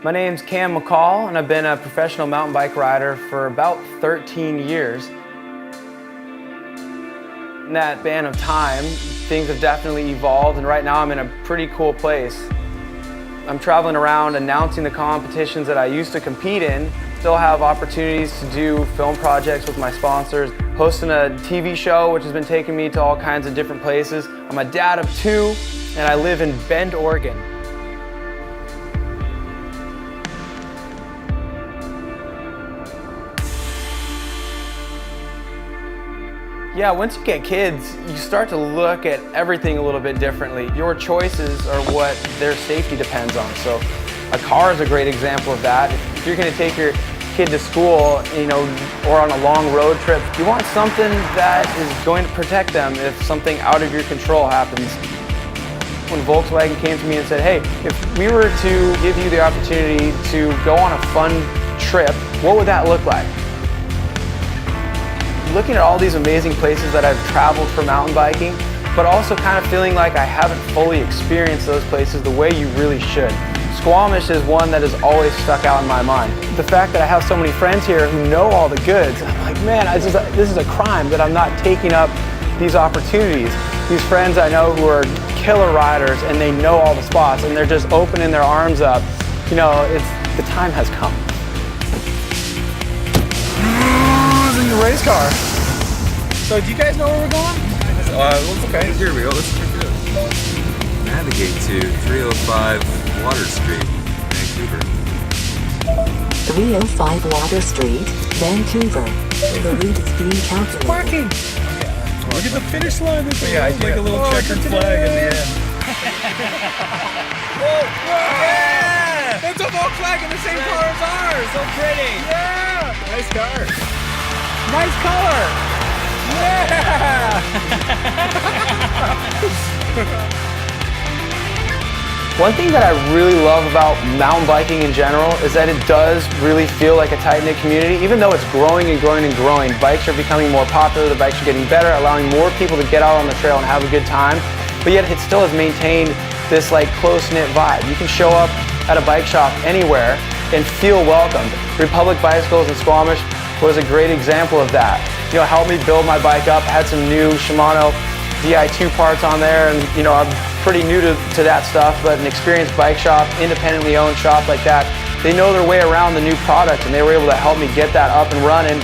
My name's McCaul, and I've been a professional mountain bike rider for about 13 years. In that span of time, things have definitely evolved, and right now I'm in a pretty cool place. I'm traveling around announcing the competitions that I used to compete in. Still have opportunities to do film projects with my sponsors, hosting a TV show which has been taking me to all kinds of different places. I'm a dad of 2, and I live in Bend, Oregon. Yeah, once you get kids, you start to look at everything a little bit differently. Your choices are what their safety depends on. So a car is a great example of that. If you're going to take your kid to school, or on a long road trip, you want something that is going to protect them if something out of your control happens. When Volkswagen came to me and said, hey, if we were to give you the opportunity to go on a fun trip, what would that look like? Looking at all these amazing places that I've traveled for mountain biking, but also kind of feeling like I haven't fully experienced those places the way you really should. Squamish is one that has always stuck out in my mind. The fact that I have so many friends here who know all the goods, I'm like, man, this is a crime that I'm not taking up these opportunities. These friends I know who are killer riders and they know all the spots and they're just opening their arms up. The time has come. The race car. So do you guys know where we're going? Okay, here we go. Let's check it out. Navigate to 305 Water Street, Vancouver. 305 Water Street, Vancouver. The route is being calculated. Parking! Look at the finish line. It's like a little checkered flag in the end. Yeah! It's a Volkswagen in the same color as ours! So pretty! Yeah! Nice car. Nice color! Yeah! One thing that I really love about mountain biking in general is that it does really feel like a tight-knit community. Even though it's growing and growing and growing, bikes are becoming more popular, the bikes are getting better, allowing more people to get out on the trail and have a good time. But yet it still has maintained this close-knit vibe. You can show up at a bike shop anywhere and feel welcomed. Republic Bicycles in Squamish was a great example of that. Helped me build my bike up. I had some new Shimano Di2 parts on there, and I'm pretty new to that stuff, but an experienced bike shop, independently owned shop like that, they know their way around the new product, and they were able to help me get that up and running.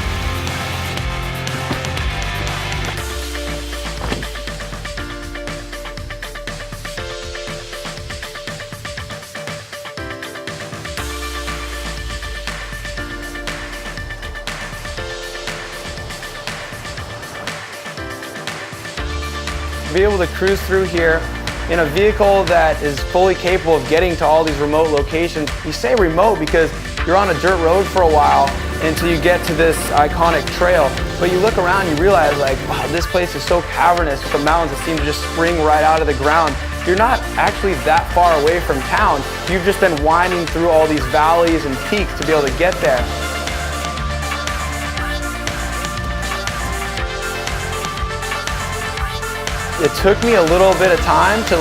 Be able to cruise through here in a vehicle that is fully capable of getting to all these remote locations. You say remote because you're on a dirt road for a while until you get to this iconic trail. But you look around, you realize wow, this place is so cavernous with the mountains that seem to just spring right out of the ground. You're not actually that far away from town. You've just been winding through all these valleys and peaks to be able to get there. It took me a little bit of time to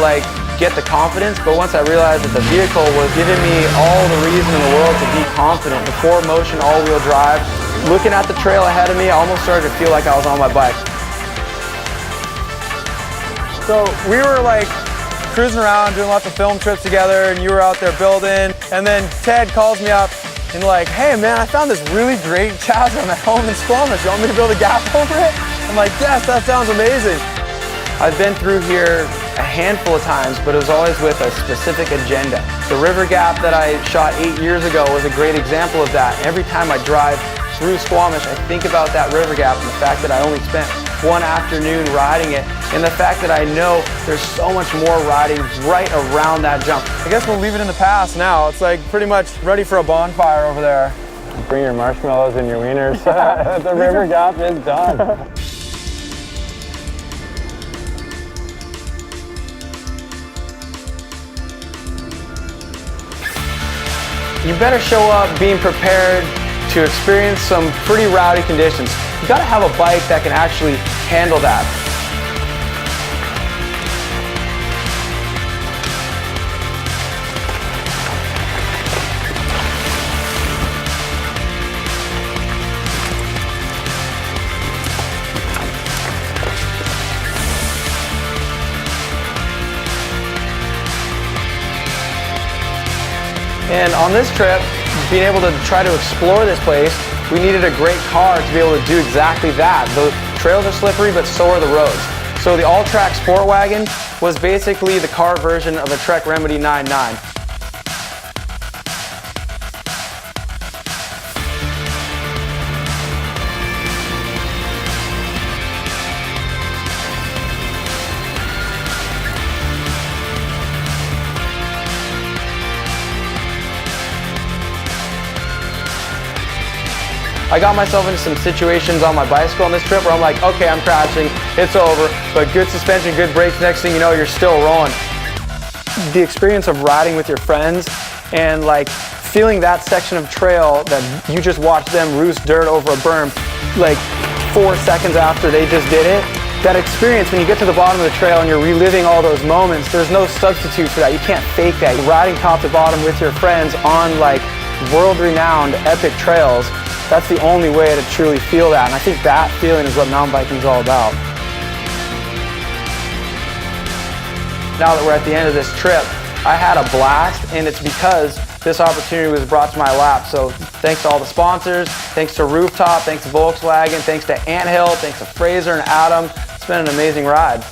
get the confidence, but once I realized that the vehicle was giving me all the reason in the world to be confident, the 4Motion all-wheel drive, looking at the trail ahead of me, I almost started to feel like I was on my bike. So we were cruising around, doing lots of film trips together, and you were out there building, and then Ted calls me up and hey man, I found this really great chasm at home in Squamish. You want me to build a gap over it? I'm like, yes, that sounds amazing. I've been through here a handful of times, but it was always with a specific agenda. The river gap that I shot 8 years ago was a great example of that. Every time I drive through Squamish, I think about that river gap and the fact that I only spent one afternoon riding it, and the fact that I know there's so much more riding right around that jump. I guess we'll leave it in the past now. It's pretty much ready for a bonfire over there. Bring your marshmallows and your wieners. The river gap is done. You better show up being prepared to experience some pretty rowdy conditions. You gotta have a bike that can actually handle that. And on this trip, being able to try to explore this place, we needed a great car to be able to do exactly that. The trails are slippery, but so are the roads. So the AllTrack SportWagen was basically the car version of a Trek Remedy 99. I got myself into some situations on my bicycle on this trip where I'm like, okay, I'm crashing, it's over, but good suspension, good brakes, next thing you know, you're still rolling. The experience of riding with your friends and like feeling that section of trail that you just watched them roost dirt over a berm like 4 seconds after they just did it, that experience when you get to the bottom of the trail and you're reliving all those moments, there's no substitute for that. You can't fake that. Riding top to bottom with your friends on like world-renowned epic trails, that's the only way to truly feel that, and I think that feeling is what mountain biking is all about. Now that we're at the end of this trip, I had a blast, and it's because this opportunity was brought to my lap. So thanks to all the sponsors, thanks to Rooftop, thanks to Volkswagen, thanks to Anthill, thanks to Fraser and Adam. It's been an amazing ride.